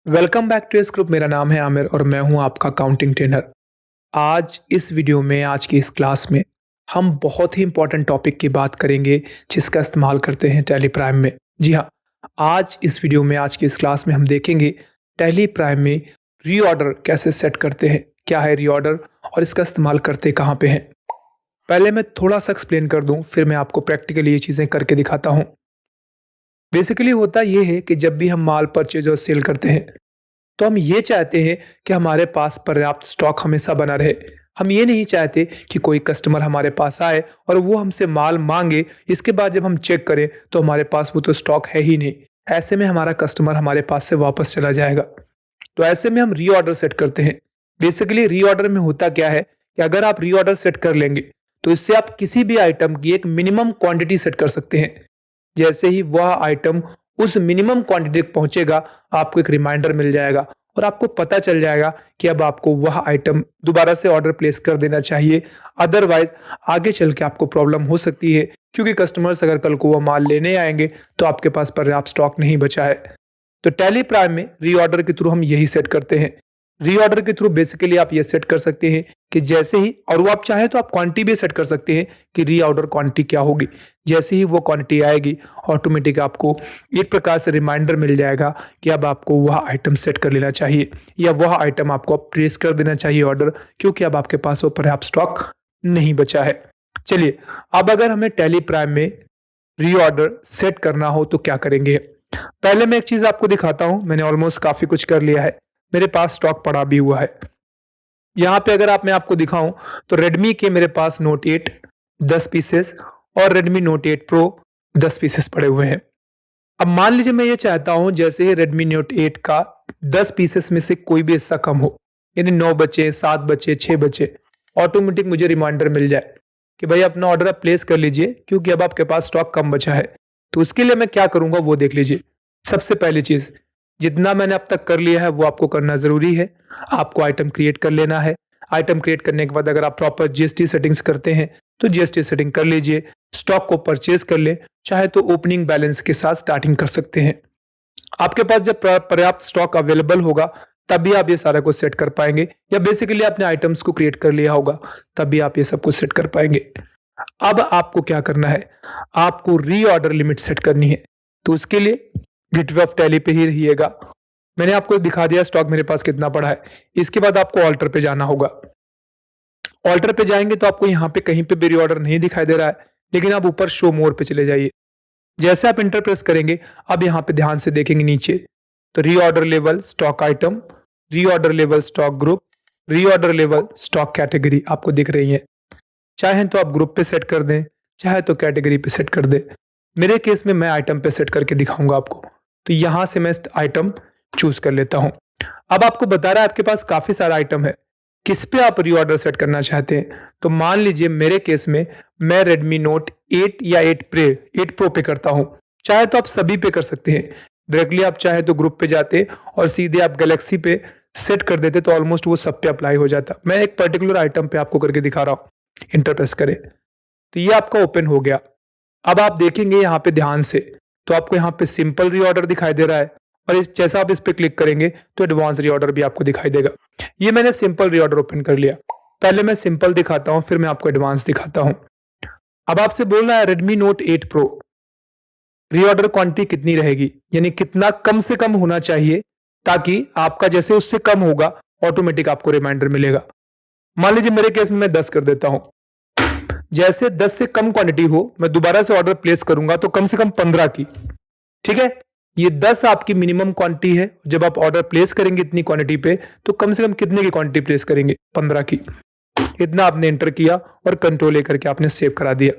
Welcome back to S group. मेरा नाम है आमिर और मैं हूं आपका अकाउंटिंग ट्रेनर। आज इस वीडियो में, आज की इस क्लास में हम बहुत ही इंपॉर्टेंट टॉपिक की बात करेंगे जिसका इस्तेमाल करते हैं टैली प्राइम में। जी हाँ, आज इस वीडियो में, आज की इस क्लास में हम देखेंगे टैली प्राइम में रीऑर्डर कैसे सेट करते हैं, क्या है रीऑर्डर और इसका इस्तेमाल करते कहाँ पे हैं। पहले मैं थोड़ा सा एक्सप्लेन कर दूं, फिर मैं आपको प्रैक्टिकली ये चीज़ें करके दिखाता हूँ। बेसिकली होता ये है कि जब भी हम माल परचेज और सेल करते हैं तो हम ये चाहते हैं कि हमारे पास पर्याप्त स्टॉक हमेशा बना रहे। हम ये नहीं चाहते कि कोई कस्टमर हमारे पास आए और वो हमसे माल मांगे, इसके बाद जब हम चेक करें तो हमारे पास वो तो स्टॉक है ही नहीं। ऐसे में हमारा कस्टमर हमारे पास से वापस चला जाएगा। तो ऐसे में हम रीऑर्डर सेट करते हैं। बेसिकली रीऑर्डर में होता क्या है कि अगर आप रीऑर्डर सेट कर लेंगे तो इससे आप किसी भी आइटम की एक मिनिमम क्वांटिटी सेट कर सकते हैं। जैसे ही वह आइटम उस मिनिमम क्वांटिटी तक पहुंचेगा, आपको एक रिमाइंडर मिल जाएगा और आपको पता चल जाएगा कि अब आपको वह आइटम दोबारा से ऑर्डर प्लेस कर देना चाहिए। अदरवाइज आगे चल के आपको प्रॉब्लम हो सकती है, क्योंकि कस्टमर्स अगर कल को वह माल लेने आएंगे तो आपके पास पर्याप्त स्टॉक नहीं बचा है। तो टैली प्राइम में रीऑर्डर के थ्रू हम यही सेट करते हैं। रीऑर्डर के थ्रू बेसिकली आप ये सेट कर सकते हैं कि जैसे ही, और वो आप चाहे तो आप क्वांटिटी भी सेट कर सकते हैं कि रीऑर्डर क्वांटिटी क्या होगी। जैसे ही वो क्वांटिटी आएगी ऑटोमेटिक आपको एक प्रकार से रिमाइंडर मिल जाएगा कि अब आपको वह आइटम सेट कर लेना चाहिए या वह आइटम आपको प्लेस कर देना चाहिए ऑर्डर, क्योंकि अब आपके पास वो पर्याप्त स्टॉक नहीं बचा है। चलिए, अब अगर हमें टैली प्राइम में रीऑर्डर सेट करना हो तो क्या करेंगे। पहले मैं एक चीज आपको दिखाता हूं। मैंने ऑलमोस्ट काफी कुछ कर लिया है, मेरे पास स्टॉक पड़ा भी हुआ है। यहाँ पे अगर मैं आपको दिखाऊं तो रेडमी के मेरे पास नोट 8 10 पीसेस और रेडमी नोट 8 प्रो 10 पीसेस पड़े हुए हैं। अब मान लीजिए मैं ये चाहता हूं जैसे ही रेडमी नोट 8 का 10 पीसेस में से कोई भी हिस्सा कम हो, यानी 9 बचे, 7 बचे, 6 बचे, ऑटोमेटिक मुझे रिमाइंडर मिल जाए कि भाई अपना ऑर्डर आप प्लेस कर लीजिए क्योंकि अब आपके पास स्टॉक कम बचा है। तो उसके लिए मैं क्या करूंगा वो देख लीजिए। सबसे पहली चीज, जितना मैंने अब तक कर लिया है वो आपको करना जरूरी है। आपको आइटम क्रिएट कर लेना है। आइटम क्रिएट करने के बाद अगर आप प्रॉपर जीएसटी सेटिंग्स करते हैं तो जीएसटी सेटिंग कर लीजिए। स्टॉक को परचेज कर ले, चाहे तो ओपनिंग बैलेंस के साथ स्टार्टिंग कर सकते हैं। आपके पास जब पर्याप्त स्टॉक अवेलेबल होगा तभी आप ये सारा कुछ सेट कर पाएंगे, या बेसिकली आपने आइटम्स को क्रिएट कर लिया होगा तभी आप ये सब कुछ सेट कर पाएंगे। अब आपको क्या करना है, आपको रीऑर्डर लिमिट सेट करनी है। तो उसके लिए गेटवे ऑफ टैली पे ही रहिएगा। मैंने आपको दिखा दिया स्टॉक मेरे पास कितना पड़ा है। इसके बाद आपको ऑल्टर पे जाना होगा। ऑल्टर पे जाएंगे तो आपको यहाँ पे कहीं पे भी रीऑर्डर नहीं दिखाई दे रहा है, लेकिन आप ऊपर शो मोर पे चले जाइए। जैसे आप इंटर प्रेस करेंगे, अब यहाँ पे ध्यान से देखेंगे नीचे तो reorder level stock item, reorder level stock group, reorder level stock category आपको दिख रही है। चाहे तो आप ग्रुप पे सेट कर दें, चाहे तो कैटेगरी पे सेट कर दें। मेरे केस में मैं आइटम पे सेट करके दिखाऊंगा आपको। तो यहां से मैं आइटम चूज कर लेता हूं। अब आपको बता रहा है आपके पास काफी सारा आइटम है, किस पे आप रीऑर्डर सेट करना चाहते हैं। तो मान लीजिए मेरे केस में मैं रेडमी नोट 8 या 8 प्रो पे करता हूं। चाहे तो आप सभी पे कर सकते हैं। डायरेक्टली आप चाहे तो ग्रुप पे जाते और सीधे आप गैलेक्सी पे सेट कर देते तो ऑलमोस्ट वो सब पे अप्लाई हो जाता। मैं एक पर्टिकुलर आइटम पे आपको करके दिखा रहा हूं। इंटर प्रेस करें तो ये आपका ओपन हो गया। अब आप देखेंगे यहाँ पे ध्यान से तो आपको यहाँ पे सिंपल रीऑर्डर दिखाई दे रहा है, और जैसा आप इस पे क्लिक करेंगे तो एडवांस रीऑर्डर भी आपको दिखाई देगा। ये मैंने सिंपल रीऑर्डर ओपन कर लिया। पहले मैं सिंपल दिखाता हूं, फिर मैं आपको एडवांस दिखाता हूं। अब आपसे बोल रहा है Redmi note 8 pro reorder quantity कितनी रहेगी, यानी कितना कम से कम होना चाहिए ताकि आपका जैसे उससे कम होगा ऑटोमेटिक आपको रिमाइंडर मिलेगा। मान लीजिए मेरे केस में मैं 10 कर देता हूं। जैसे 10 से कम क्वांटिटी हो मैं दोबारा से ऑर्डर प्लेस करूंगा तो कम से कम 15 की। ठीक है, ये 10 आपकी मिनिमम क्वांटिटी है। जब आप ऑर्डर प्लेस करेंगे इतनी क्वांटिटी पे तो कम से कम कितने की क्वांटिटी प्लेस करेंगे, 15 की। इतना आपने एंटर किया और कंट्रोल लेकर के आपने सेव करा दिया।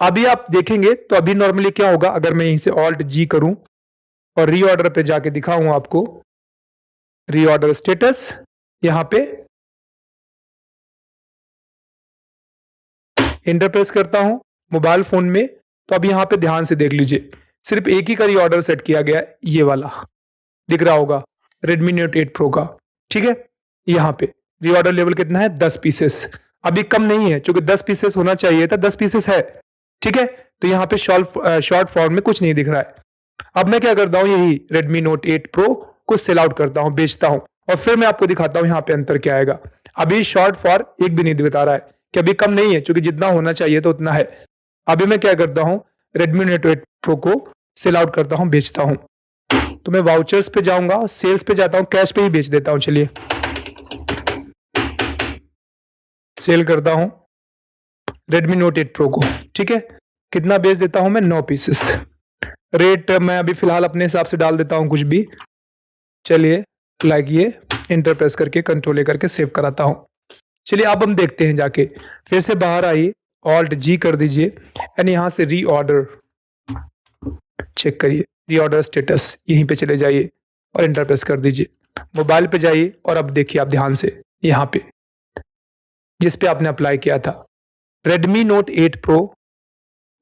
अभी आप देखेंगे तो अभी नॉर्मली क्या होगा, अगर मैं यहीं से ऑल्ट जी करूं और रीऑर्डर पे जाके दिखाऊं आपको रीऑर्डर स्टेटस, यहां पे इंटर प्रेस करता हूं मोबाइल फोन में, तो अब यहां पे ध्यान से देख लीजिए सिर्फ एक ही का रीऑर्डर सेट किया गया, ये वाला दिख रहा होगा रेडमी नोट 8 प्रो का। ठीक है, यहां पे रीऑर्डर लेवल कितना है, 10 पीसेस। अभी कम नहीं है, क्योंकि 10 पीसेस होना चाहिए था, 10 पीसेस है। ठीक है, तो यहाँ पे शॉर्ट फॉर्म में कुछ नहीं दिख रहा है। अब मैं क्या करता हूं, यही रेडमी नोट 8 प्रो को सेल आउट करता हूं, बेचता हूं, और फिर मैं आपको दिखाता हूं यहाँ पे अंतर क्या आएगा। अभी शॉर्ट फॉर एक भी नहीं बता रहा है कि अभी कम नहीं है, क्योंकि जितना होना चाहिए तो उतना है। अभी मैं क्या करता हूं, Redmi Note 8 Pro को सेल आउट करता हूं, बेचता हूं। तो मैं वाउचर्स पे जाऊंगा और सेल्स पे जाता हूं, कैश पे ही बेच देता हूं। चलिए सेल करता हूं Redmi Note 8 Pro को, ठीक है। कितना बेच देता हूं मैं, 9 पीसेस। रेट मैं अभी फिलहाल अपने हिसाब से डाल देता हूं कुछ भी। चलिए लाइक इंटर प्रेस करके कंट्रोल ए करके सेव कराता हूं। चलिए अब हम देखते हैं, जाके फिर से बाहर आइए, ऑल्ट जी कर दीजिए एंड यहां से रीऑर्डर चेक करिए, रीऑर्डर स्टेटस यहीं पे चले जाइए और इंटर प्रेस कर दीजिए। मोबाइल पे जाइए और अब देखिए आप ध्यान से यहाँ पे जिस पे आपने अप्लाई किया था, Redmi Note 8 Pro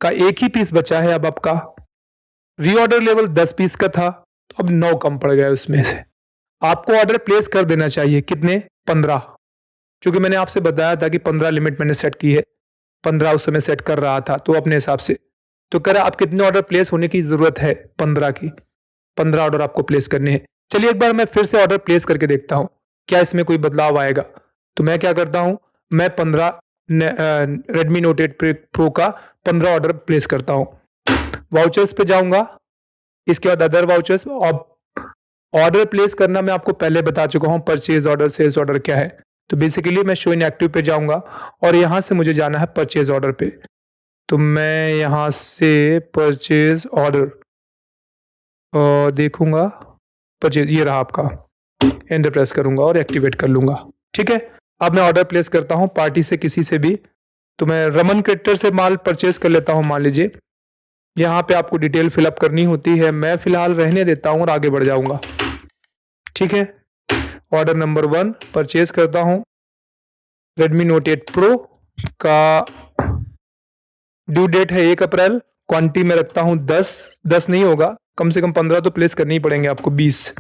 का एक ही पीस बचा है अब आपका। रीऑर्डर लेवल 10 पीस का था, तो अब 9 कम पड़ गया उसमें से। आपको ऑर्डर प्लेस कर देना चाहिए, कितने, 15, क्योंकि मैंने आपसे बताया था कि 15 लिमिट मैंने सेट की है, 15 उस समय सेट कर रहा था, तो अपने हिसाब से तो कह रहा आप कितने ऑर्डर प्लेस होने की जरूरत है, 15 की, 15 ऑर्डर आपको प्लेस करने हैं। चलिए एक बार मैं फिर से ऑर्डर प्लेस करके देखता हूं क्या इसमें कोई बदलाव आएगा। तो मैं क्या करता हूं, मैं 15 Redmi Note 8 Pro का 15 ऑर्डर प्लेस करता हूं। वाउचर्स पे जाऊंगा, इसके बाद अदर वाउचर्स। ऑर्डर प्लेस करना मैं आपको पहले बता चुका हूं, परचेज ऑर्डर, सेल्स ऑर्डर क्या है। तो बेसिकली मैं शो इन एक्टिव पे जाऊंगा और यहां से मुझे जाना है परचेज ऑर्डर पे। तो मैं यहां से परचेज ऑर्डर देखूंगा, परचेज ये रहा आपका, एंटर प्रेस करूंगा और एक्टिवेट कर लूंगा, ठीक है। अब मैं ऑर्डर प्लेस करता हूं पार्टी से, किसी से भी। तो मैं रमन क्रिएटर से माल परचेज कर लेता हूं, मान लीजिए। यहाँ पे आपको डिटेल फिलअप करनी होती है, मैं फिलहाल रहने देता हूं और आगे बढ़ जाऊंगा, ठीक है। ऑर्डर नंबर 1 परचेज करता हूं, Redmi Note 8 Pro का ड्यू डेट है 1 अप्रैल। क्वांटिटी में रखता हूं 10 नहीं होगा, कम से कम 15 तो प्लेस करने ही पड़ेंगे आपको, 20,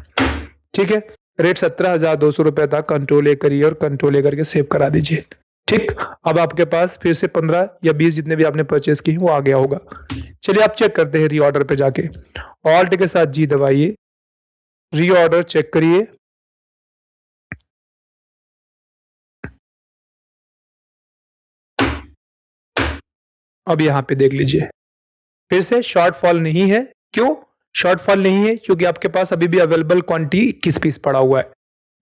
ठीक है। रेट 17,200 रुपए था। कंट्रोल ए करिए और कंट्रोल ए करके सेव करा दीजिए, ठीक। अब आपके पास फिर से 15 या 20 जितने भी आपने परचेज की वो आ गया होगा। चलिए आप चेक करते हैं रीऑर्डर पे जाके, ऑल्ट के साथ जी दबाइए, रीऑर्डर चेक करिए। अब यहां पे देख लीजिए, फिर से शॉर्टफॉल नहीं है। क्यों शॉर्टफॉल नहीं है, क्योंकि आपके पास अभी भी अवेलेबल क्वांटिटी 21 पीस पड़ा हुआ है।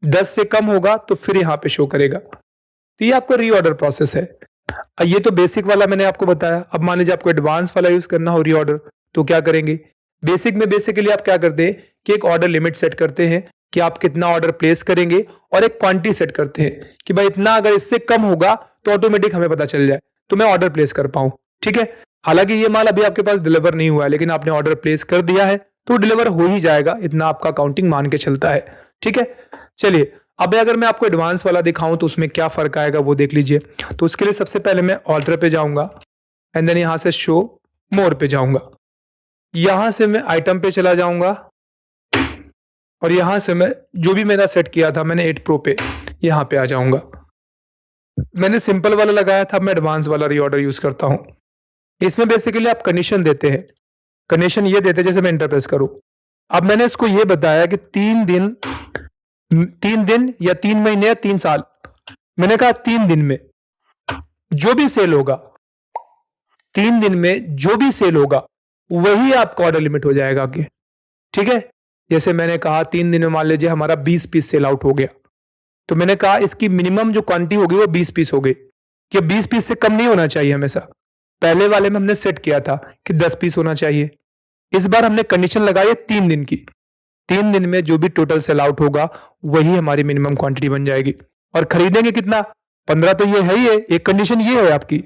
10 से कम होगा तो फिर यहां पे शो करेगा। तो ये आपका रीऑर्डर प्रोसेस है। ये तो बेसिक वाला मैंने आपको बताया। अब मान लीजिए आपको एडवांस वाला यूज करना हो रीऑर्डर, तो क्या करेंगे। बेसिक में बेसिकली आप क्या करते हैं कि एक ऑर्डर लिमिट सेट करते हैं कि आप कितना ऑर्डर प्लेस करेंगे, और एक क्वांटिटी सेट करते हैं कि भाई इतना, अगर इससे कम होगा तो ऑटोमेटिक हमें पता चल जाए, तो मैं ऑर्डर प्लेस कर पाऊं, ठीक है। हालांकि ये माल अभी आपके पास डिलीवर नहीं हुआ है, लेकिन आपने ऑर्डर प्लेस कर दिया है तो डिलीवर हो ही जाएगा, इतना आपका काउंटिंग मान के चलता है, ठीक है। चलिए अब अगर मैं आपको एडवांस वाला दिखाऊं तो उसमें क्या फर्क आएगा वो देख लीजिए। तो उसके लिए सबसे पहले मैं ऑर्डर पे जाऊंगा एंड देन यहां से शो मोर पे जाऊंगा, यहां से मैं आइटम पे चला जाऊंगा और यहां से मैं जो भी मेरा सेट किया था मैंने 8 प्रो पे, यहां पे आ जाऊंगा। मैंने सिंपल वाला लगाया था, मैं एडवांस वाला रीऑर्डर यूज करता हूं। इसमें बेसिकली आप कंडीशन देते हैं, कंडीशन ये देते हैं जैसे मैं इंटर प्रेस करूं। अब मैंने इसको ये बताया कि 3 दिन या 3 महीने या 3 साल, मैंने कहा 3 दिन में जो भी सेल होगा, 3 दिन में जो भी सेल होगा वही आपका ऑर्डर लिमिट हो जाएगा आगे, ठीक है। जैसे मैंने कहा 3 दिन में मान लीजिए हमारा 20 पीस सेल आउट हो गया, तो मैंने कहा इसकी मिनिमम जो क्वांटिटी होगी वो 20 पीस हो गई, कि 20 पीस से कम नहीं होना चाहिए हमेशा। पहले वाले में हमने सेट किया था कि 10 पीस होना चाहिए। इस बार हमने कंडीशन लगाई है 3 दिन की, 3 दिन में जो भी टोटल सेल आउट होगा वही हमारी मिनिमम क्वांटिटी बन जाएगी। और खरीदेंगे कितना, 15 तो ये है ही है, एक कंडीशन ये है आपकी।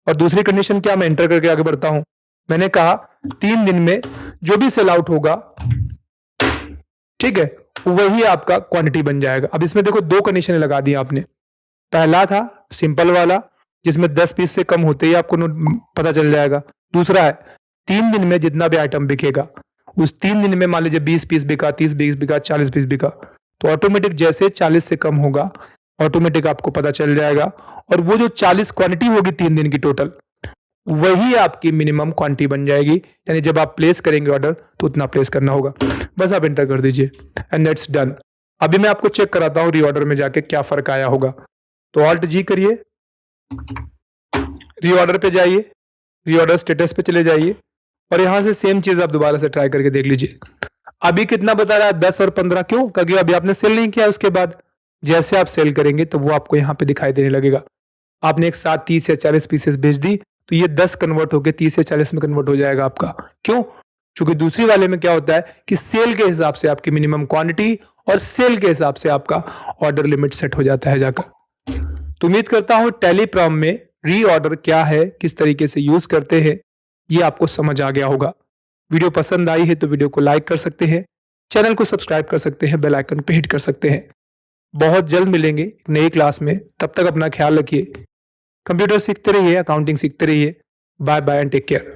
और दूसरी कंडीशन क्या, मैं एंटर करके आगे बढ़ता हूं। मैंने कहा 3 दिन में जो भी सेल आउट होगा, ठीक है, वही आपका क्वांटिटी बन जाएगा। अब इसमें देखो 2 कंडीशन लगा दी आपने। पहला था सिंपल वाला जिसमें 10 पीस से कम होते ही आपको पता चल जाएगा। दूसरा है 3 दिन में जितना भी आइटम बिकेगा, उस 3 दिन में मान लीजिए 20 पीस बिका, 30 पीस बिका, 40 पीस बिका, तो ऑटोमेटिक जैसे 40 से कम होगा ऑटोमेटिक आपको पता चल जाएगा। और वो जो 40 क्वांटिटी होगी 3 दिन की टोटल, वही आपकी मिनिमम क्वांटिटी बन जाएगी। यानी जब आप प्लेस करेंगे ऑर्डर तो उतना प्लेस करना होगा। बस आप एंटर कर दीजिए एंड दैट्स डन। अभी मैं आपको चेक कराता हूँ रीऑर्डर में जाके क्या फर्क आया होगा। तो ऑल्ट जी करिए, रीऑर्डर पे जाइए, रीऑर्डर स्टेटस पे चले जाइए और यहां से सेम चीज आप दोबारा से ट्राई करके देख लीजिए। अभी कितना बता रहा है? 10 और 15। क्यों? क्योंकि अभी आपने सेल नहीं किया। उसके बाद जैसे आप सेल करेंगे तो वो आपको यहाँ पे दिखाई देने लगेगा। आपने एक साथ 30 या 40 पीसेस बेच दी तो ये 10 कन्वर्ट होकर 30 या 40 में कन्वर्ट हो जाएगा आपका। क्यों? क्योंकि दूसरी वाले में क्या होता है कि सेल के हिसाब से आपकी मिनिमम क्वांटिटी और सेल के हिसाब से आपका ऑर्डर लिमिट सेट हो जाता है जाकर। तो उम्मीद करता हूं टेलीप्रॉम में रीऑर्डर क्या है, किस तरीके से यूज करते हैं, ये आपको समझ आ गया होगा। वीडियो पसंद आई है तो वीडियो को लाइक कर सकते हैं, चैनल को सब्सक्राइब कर सकते हैं, बेल आइकन पे हिट कर सकते हैं। बहुत जल्द मिलेंगे नई क्लास में, तब तक अपना ख्याल रखिए। कंप्यूटर सीखते रहिए, अकाउंटिंग सीखते रहिए। Bye bye and take care.